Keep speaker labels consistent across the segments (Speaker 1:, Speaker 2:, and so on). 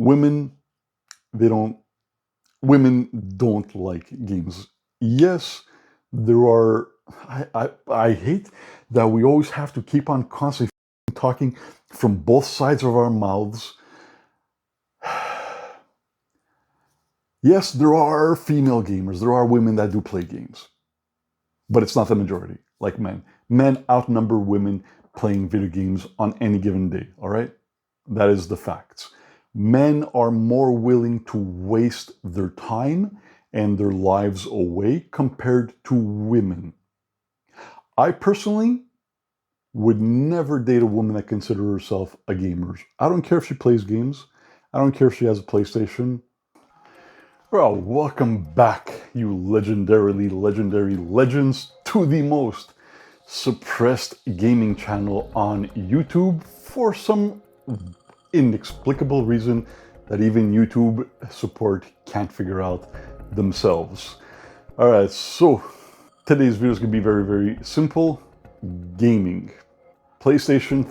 Speaker 1: Women, they don't, women don't like games. Yes, there are, I hate that we always have to keep on constantly talking from both sides of our mouths. Yes, there are female gamers, there are women that do play games, but it's not the majority, like men. Men outnumber women playing video games on any given day, all right? That is the facts. Men are more willing to waste their time and their lives away compared to women. I personally would never date a woman that considers herself a gamer. I don't care if she plays games. I don't care if she has a PlayStation. Well, welcome back, you legendary legends, to the most suppressed gaming channel on YouTube for some inexplicable reason that even YouTube support can't figure out themselves. Alright, so today's video is going to be very simple. Gaming. PlayStation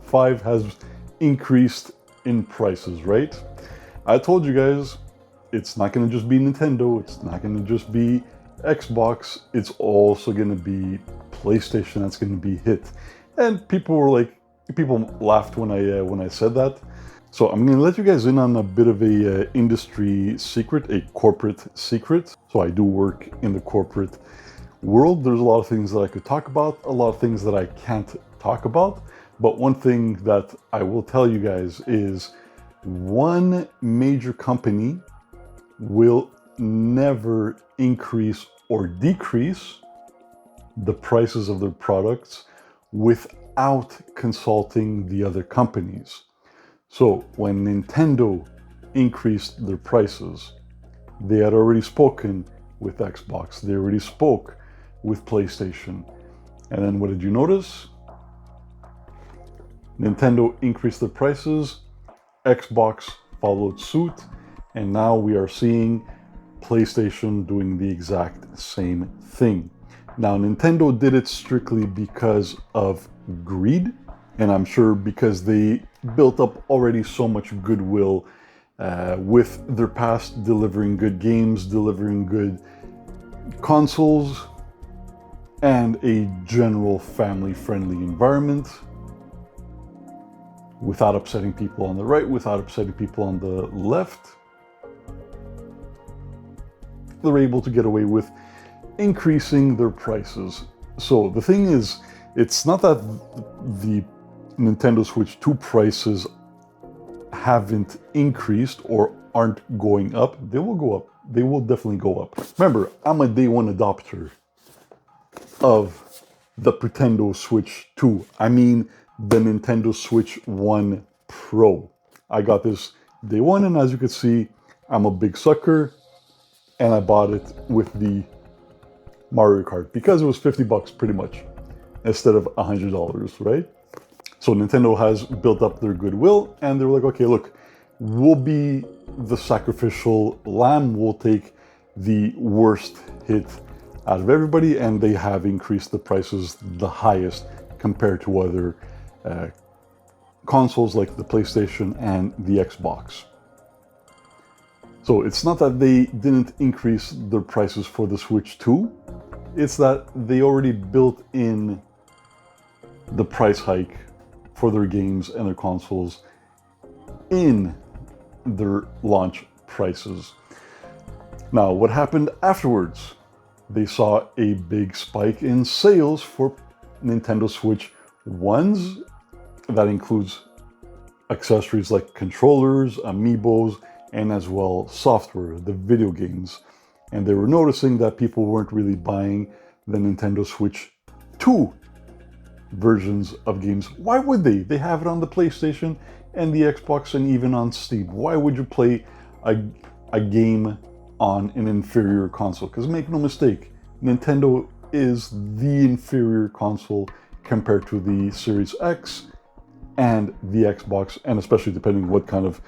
Speaker 1: 5 has increased in prices, right? I told you guys, it's not going to just be Nintendo, it's not going to just be Xbox, it's also going to be PlayStation that's going to be hit. And people were like, people laughed when I said that. So I'm going to let you guys in on a bit of a industry secret, a corporate secret. So I do work in the corporate world. There's a lot of things that I could talk about, a lot of things that I can't talk about. But one thing that I will tell you guys is one major company will never increase or decrease the prices of their products without consulting the other companies. So when Nintendo increased their prices, they had already spoken with Xbox, they already spoke with PlayStation. And then what did you notice? Nintendo increased their prices, Xbox followed suit, and now we are seeing PlayStation doing the exact same thing. Now, Nintendo did it strictly because of greed, and I'm sure because they built up already so much goodwill with their past delivering good games, delivering good consoles, and a general family-friendly environment without upsetting people on the right, without upsetting people on the left. They're able to get away with increasing their prices. So the thing is, it's not that the Nintendo Switch 2 prices haven't increased or aren't going up. They will go up. They will definitely go up. Remember, I'm a day one adopter of the Nintendo Switch 2. I mean, the Nintendo Switch 1 Pro. I got this day one, and as you can see, I'm a big sucker, and I bought it with the Mario Kart because it was 50 bucks pretty much instead of $100, right? So Nintendo has built up their goodwill, and they're like, okay, look, we'll be the sacrificial lamb, we'll take the worst hit out of everybody, and they have increased the prices the highest compared to other consoles like the PlayStation and the Xbox. So it's not that they didn't increase their prices for the Switch 2, it's that they already built in the price hike for their games and their consoles in their launch prices. Now, what happened afterwards? They saw a big spike in sales for Nintendo Switch 1s. That includes accessories like controllers, amiibos, and as well software, the video games. And they were noticing that people weren't really buying the Nintendo Switch 2 versions of games. Why would they? They have it on the PlayStation and the Xbox and even on Steam. Why would you play a game on an inferior console? Because make no mistake, Nintendo is the inferior console compared to the Series X and the Xbox, and especially depending what kind of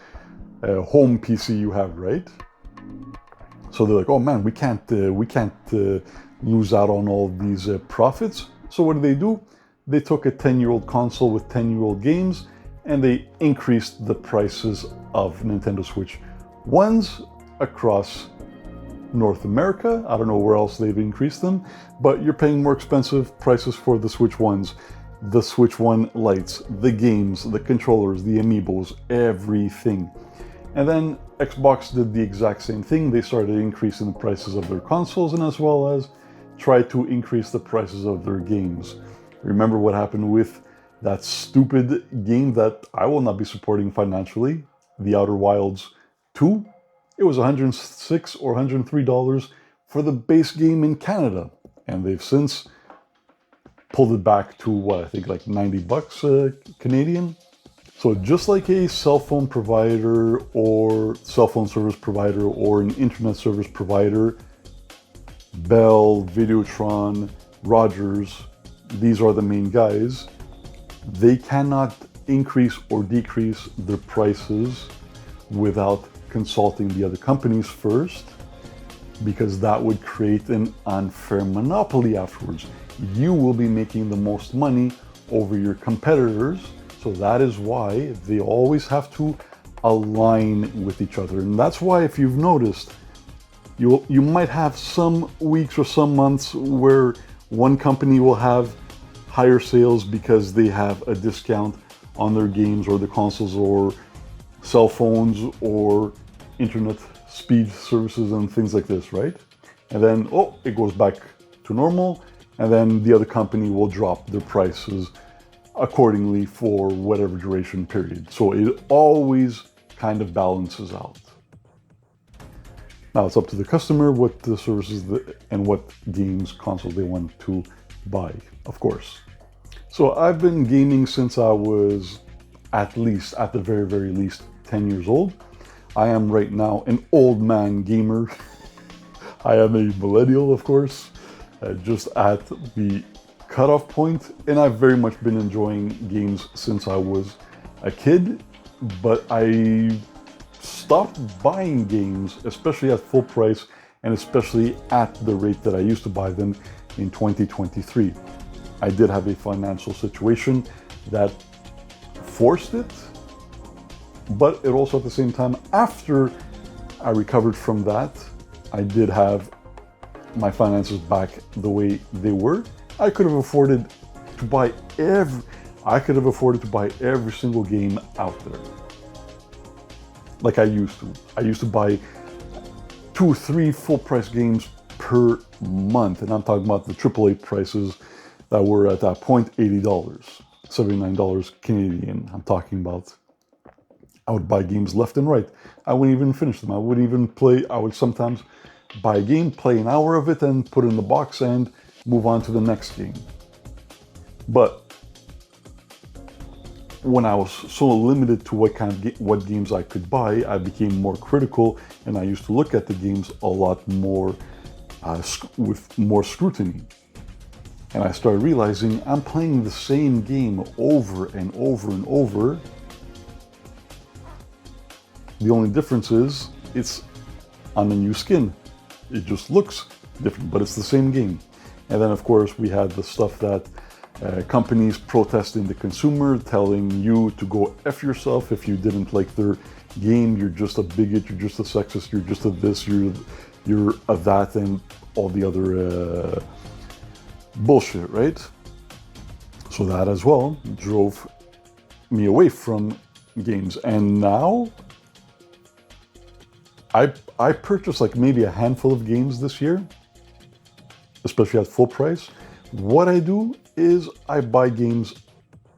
Speaker 1: home PC you have, right? So they're like, oh man, we can't lose out on all these profits. So what do? They took a 10-year-old console with 10-year-old games and they increased the prices of Nintendo Switch ones across North America. I don't know where else they've increased them, but you're paying more expensive prices for the Switch ones, the Switch One lights, the games, the controllers, the amiibos, everything. And then Xbox did the exact same thing. They started increasing the prices of their consoles, and as well as tried to increase the prices of their games. Remember what happened with that stupid game that I will not be supporting financially, The Outer Wilds 2? It was $106 or $103 for the base game in Canada, and they've since pulled it back to what I think like 90 bucks Canadian. So just like a cell phone provider or cell phone service provider or an internet service provider, Bell, Videotron, Rogers, these are the main guys. They cannot increase or decrease their prices without consulting the other companies first, because that would create an unfair monopoly afterwards. You will be making the most money over your competitors, so that is why they always have to align with each other. And that's why, if you've noticed, you might have some weeks or some months where one company will have higher sales because they have a discount on their games or the consoles or cell phones or internet speed services and things like this, right? And then, it goes back to normal, and then the other company will drop their prices accordingly for whatever duration period. So it always kind of balances out. Now it's up to the customer what the services and what games, consoles they want to buy, of course. So I've been gaming since I was at the very, very least 10 years old. I am right now an old man gamer. I am a millennial, of course, just at the cutoff point, and I've very much been enjoying games since I was a kid, but I stopped buying games, especially at full price, and especially at the rate that I used to buy them in 2023. I did have a financial situation that forced it, but it also at the same time, after I recovered from that, I did have my finances back the way they were. I could have afforded to buy every single game out there. Like I used to. I used to buy 2, 3 full price games per month, and I'm talking about the AAA prices that were at that point $80, $79 Canadian. I'm talking about, I would buy games left and right. I wouldn't even finish them. I wouldn't even play. I would sometimes buy a game, play an hour of it, and put it in the box and move on to the next game. But when I was so limited to what games I could buy, I became more critical, and I used to look at the games a lot more with more scrutiny. And I started realizing I'm playing the same game over and over and over. The only difference is it's on a new skin. It just looks different, but it's the same game. And then, of course, we had the stuff that companies protesting the consumer, telling you to go F yourself if you didn't like their game. You're just a bigot, you're just a sexist, you're just a this, you're a that, and all the other bullshit, right? So that as well drove me away from games. And now I purchased like maybe a handful of games this year, especially at full price. What I do is I buy games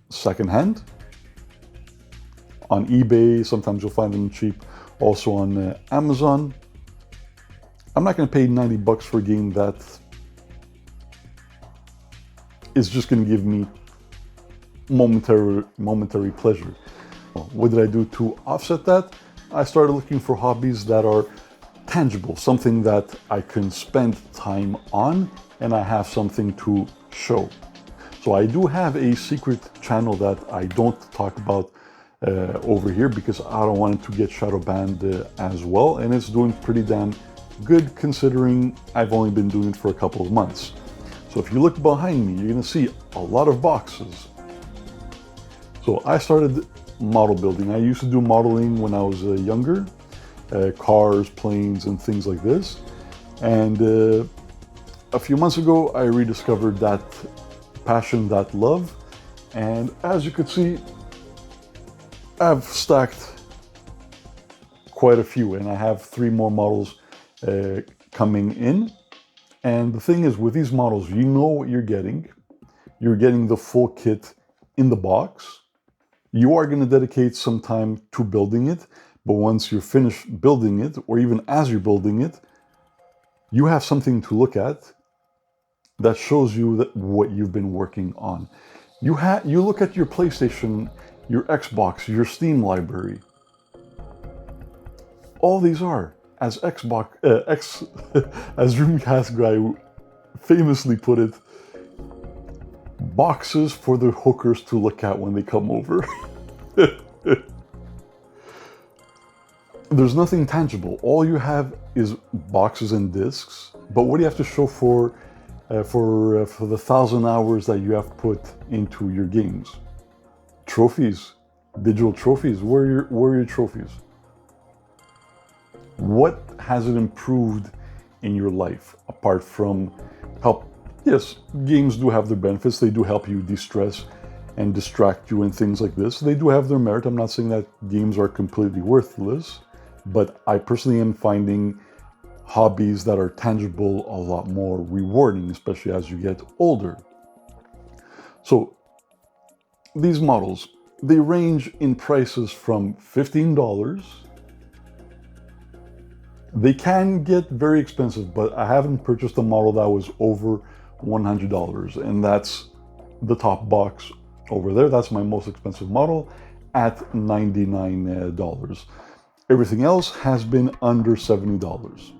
Speaker 1: secondhand on eBay. Sometimes you'll find them cheap, also on Amazon. I'm not going to pay 90 bucks for a game that is just going to give me momentary pleasure. What did I do to offset that? I started looking for hobbies that are tangible, something that I can spend time on, and I have something to show. So I do have a secret channel that I don't talk about over here because I don't want it to get shadow banned as well, and it's doing pretty damn good considering I've only been doing it for a couple of months. So if you look behind me, you're going to see a lot of boxes. So I started model building. I used to do modeling when I was younger, cars, planes, and things like this. And a few months ago, I rediscovered that passion, that love. And as you could see, I've stacked quite a few, and I have 3 more models coming in. And the thing is, with these models, you know what you're getting. You're getting the full kit in the box. You are going to dedicate some time to building it, but once you're finished building it, or even as you're building it, you have something to look at that shows you that what you've been working on. You look at your PlayStation, your Xbox, your Steam library. All these are, as as Dreamcast guy famously put it, boxes for the hookers to look at when they come over. There's nothing tangible. All you have is boxes and discs. But what do you have to show for the 1,000 hours that you have put into your games? Trophies, digital trophies. Where are your trophies? What has it improved in your life apart from help? Yes, games do have their benefits. They do help you de-stress and distract you and things like this. They do have their merit. I'm not saying that games are completely worthless, but I personally am finding hobbies that are tangible a lot more rewarding, especially as you get older. So these models, they range in prices from $15. They can get very expensive, but I haven't purchased a model that was over $100, and that's the top box over there. That's my most expensive model at $99. Everything else has been under $70.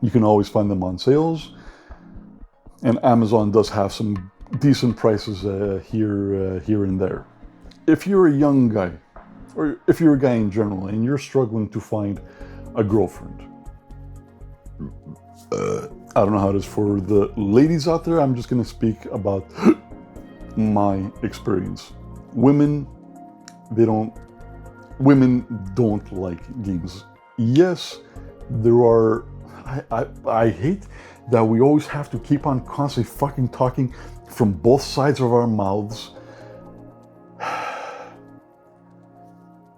Speaker 1: You can always find them on sales, and Amazon does have some decent prices here and there. If you're a young guy, or if you're a guy in general, and you're struggling to find a girlfriend, I don't know how it is for the ladies out there. I'm just going to speak about my experience. Women don't like games. Yes, there are. I hate that we always have to keep on constantly fucking talking from both sides of our mouths.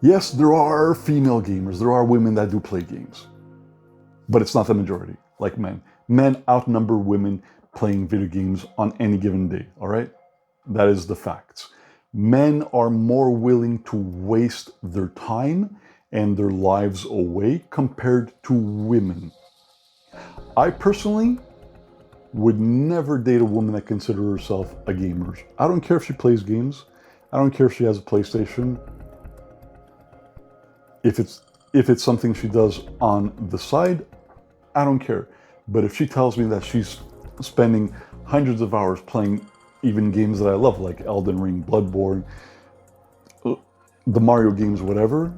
Speaker 1: Yes, there are female gamers. There are women that do play games. But it's not the majority, like men. Men outnumber women playing video games on any given day, all right? That is the facts. Men are more willing to waste their time and their lives away compared to women. I personally would never date a woman that considers herself a gamer. I don't care if she plays games. I don't care if she has a PlayStation. If it's something she does on the side, I don't care. But if she tells me that she's spending hundreds of hours playing even games that I love, like Elden Ring, Bloodborne, the Mario games, whatever,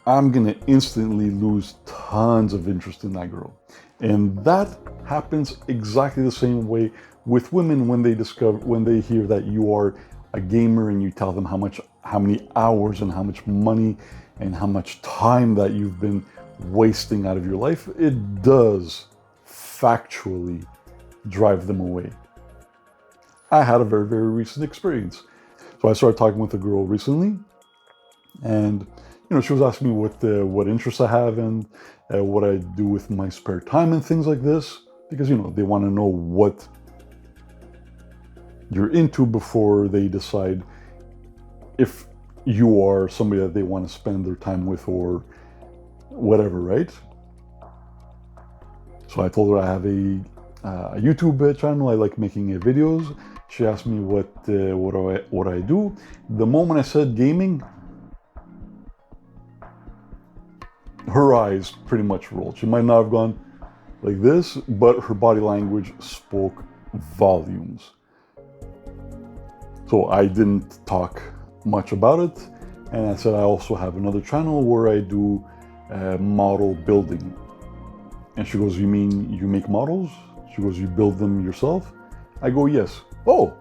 Speaker 1: I'm gonna instantly lose tons of interest in that girl. And that happens exactly the same way with women when they hear that you are a gamer and you tell them how many hours and how much money and how much time that you've been wasting out of your life. It does factually drive them away. I had a very, very recent experience. So I started talking with a girl recently, and she was asking me what interests I have and what I do with my spare time and things like this, because they want to know what you're into before they decide if you are somebody that they want to spend their time with or whatever, right? So I told her I have a YouTube channel. I like making videos. She asked me what I do. The moment I said gaming, her eyes pretty much rolled. She might not have gone like this, but her body language spoke volumes. So I didn't talk much about it, and I said I also have another channel where I do model building. And she goes, "You mean you make models?" She goes, "You build them yourself?" I go, "Yes." "Oh,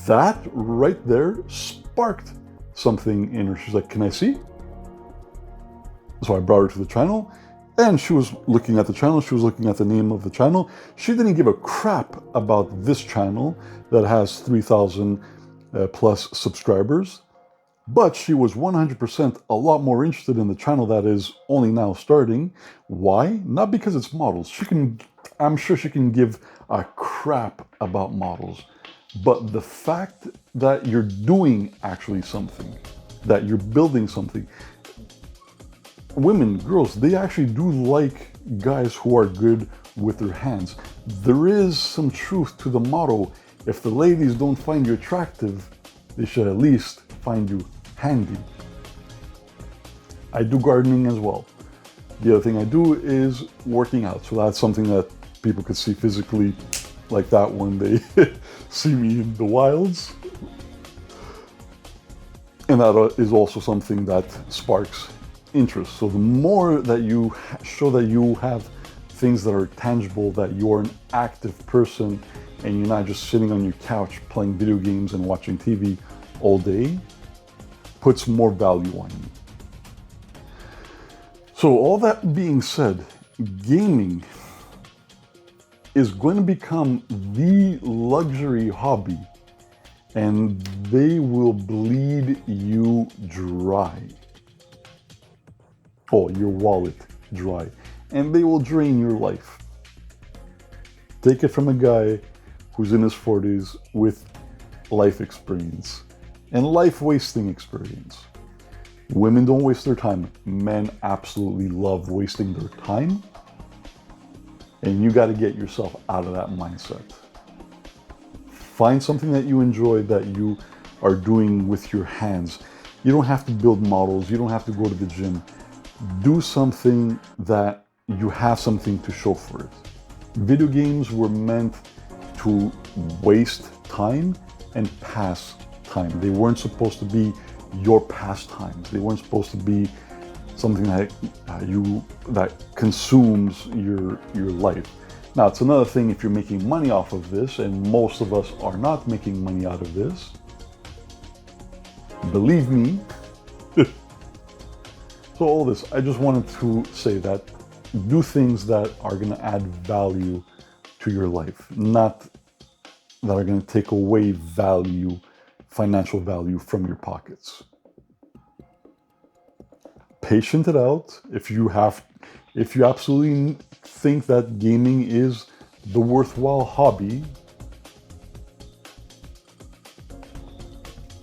Speaker 1: That right there sparked something in her. She's like, can I see? So I brought her to the channel, and she was looking at the channel. She was looking at the name of the channel. She didn't give a crap about this channel that has 3,000 plus subscribers, but she was 100% a lot more interested in the channel that is only now starting. Why? Not because it's models. I'm sure she can give a crap about models, but the fact that you're doing actually something, that you're building something. Women, girls, they actually do like guys who are good with their hands. There is some truth to the motto, if the ladies don't find you attractive, they should at least find you handy. I do gardening as well. The other thing I do is working out. So that's something that people could see physically like that when they see me in the wilds. And that is also something that sparks interest. So the more that you show that you have things that are tangible, that you're an active person and you're not just sitting on your couch playing video games and watching TV all day, puts more value on you. So all that being said, gaming is going to become the luxury hobby, and they will bleed you dry. Oh, your wallet dry. And they will drain your life. Take it from a guy who's in his 40s with life experience and life wasting experience. Women don't waste their time. Men absolutely love wasting their time. And you got to get yourself out of that mindset. Find something that you enjoy, that you are doing with your hands. You don't have to build models. You don't have to go to the gym. Do something that you have something to show for it. Video games were meant to waste time and pass time. They weren't supposed to be your pastimes. They weren't supposed to be something that that consumes your life. Now, it's another thing if you're making money off of this, and most of us are not making money out of this. Believe me. So all this, I just wanted to say that do things that are going to add value to your life, not that are going to take away value, financial value from your pockets. Patient it out. If you absolutely think that gaming is the worthwhile hobby,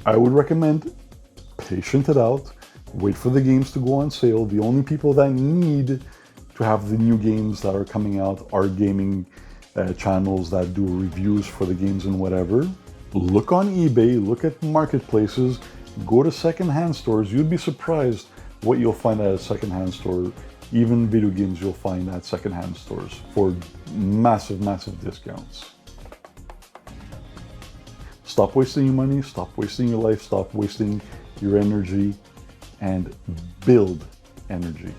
Speaker 1: I would recommend patient it out. Wait for the games to go on sale. The only people that need to have the new games that are coming out are gaming channels that do reviews for the games and whatever. Look on eBay, look at marketplaces, go to secondhand stores. You'd be surprised what you'll find at a secondhand store. Even video games you'll find at secondhand stores for massive, massive discounts. Stop wasting your money, stop wasting your life, stop wasting your energy, and build energy.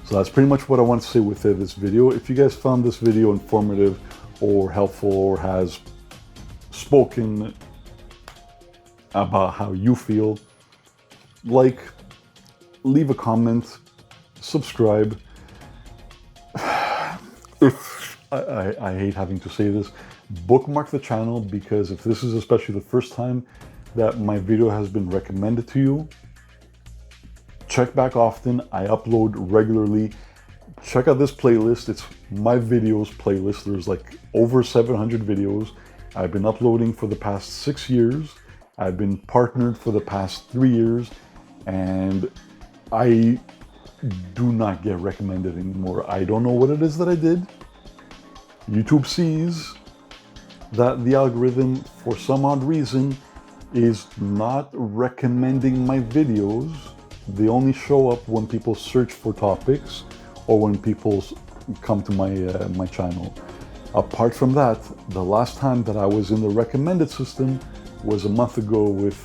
Speaker 1: So that's pretty much what I want to say with this video. If you guys found this video informative or helpful, or has spoken about how you feel, like, leave a comment, subscribe. If I hate having to say this, bookmark the channel, because if this is especially the first time that my video has been recommended to you, check back often. I upload regularly. Check out this playlist. It's my videos playlist. There's like over 700 videos. I've been uploading for the past 6 years. I've been partnered for the past 3 years, and I do not get recommended anymore. I don't know what it is that I did. YouTube sees that the algorithm, for some odd reason, is not recommending my videos. They only show up when people search for topics or when people come to my channel. Apart from that, the last time that I was in the recommended system was a month ago with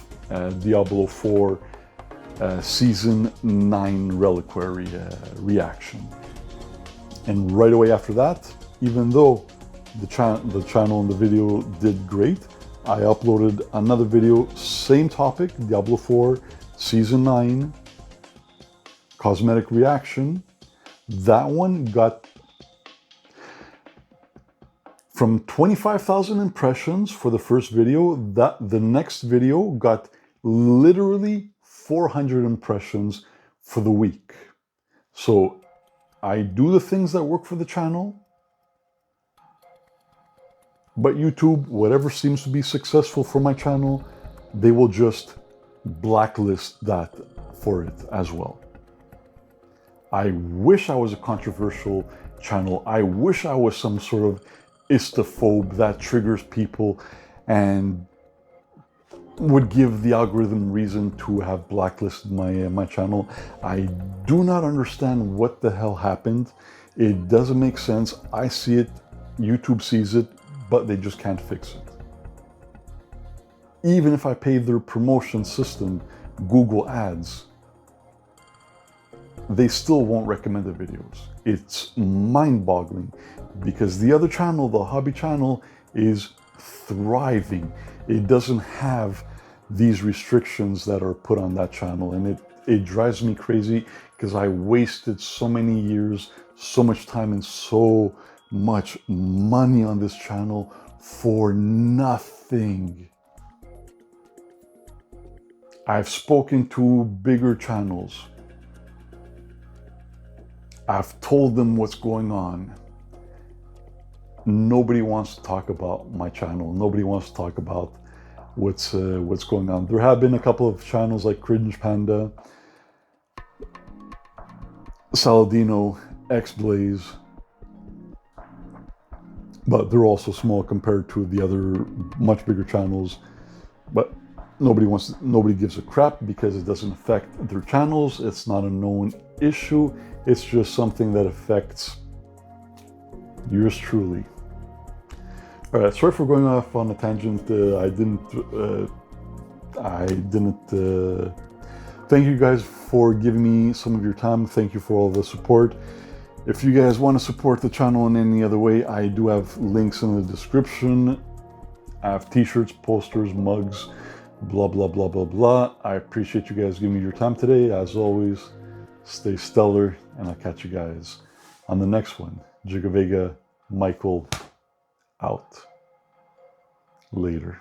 Speaker 1: Diablo 4 Season 9 Reliquary reaction. And right away after that, even though the channel and the video did great, I uploaded another video, same topic, Diablo 4 Season 9, cosmetic reaction. That one got from 25,000 impressions for the first video. That the next video got literally 400 impressions for the week. So I do the things that work for the channel, but YouTube, whatever seems to be successful for my channel, they will just blacklist that for it as well. I wish I was a controversial channel. I wish I was some sort of istaphobe that triggers people and would give the algorithm reason to have blacklisted my channel. I do not understand what the hell happened. It doesn't make sense. I see it, YouTube sees it, but they just can't fix it. Even if I pay their promotion system, Google Ads, they still won't recommend the videos. It's mind-boggling because the other channel, the hobby channel, is thriving. It doesn't have these restrictions that are put on that channel, and it drives me crazy because I wasted so many years, so much time, and so much money on this channel for nothing. I've spoken to bigger channels. I've told them what's going on. Nobody wants to talk about my channel. Nobody wants to talk about what's going on. There have been a couple of channels like Cringe Panda, Saladino, X-Blaze, but they're also small compared to the other much bigger channels. But nobody gives a crap because it doesn't affect their channels. It's not a known issue. It's just something that affects yours truly. All right, sorry for going off on a tangent. I didn't. Thank you guys for giving me some of your time. Thank you for all the support. If you guys want to support the channel in any other way, I do have links in the description. I have t-shirts, posters, mugs, blah, blah, blah, blah, blah. I appreciate you guys giving me your time today. As always, stay stellar, and I'll catch you guys on the next one. Jigga Vega, Michael, out. Later.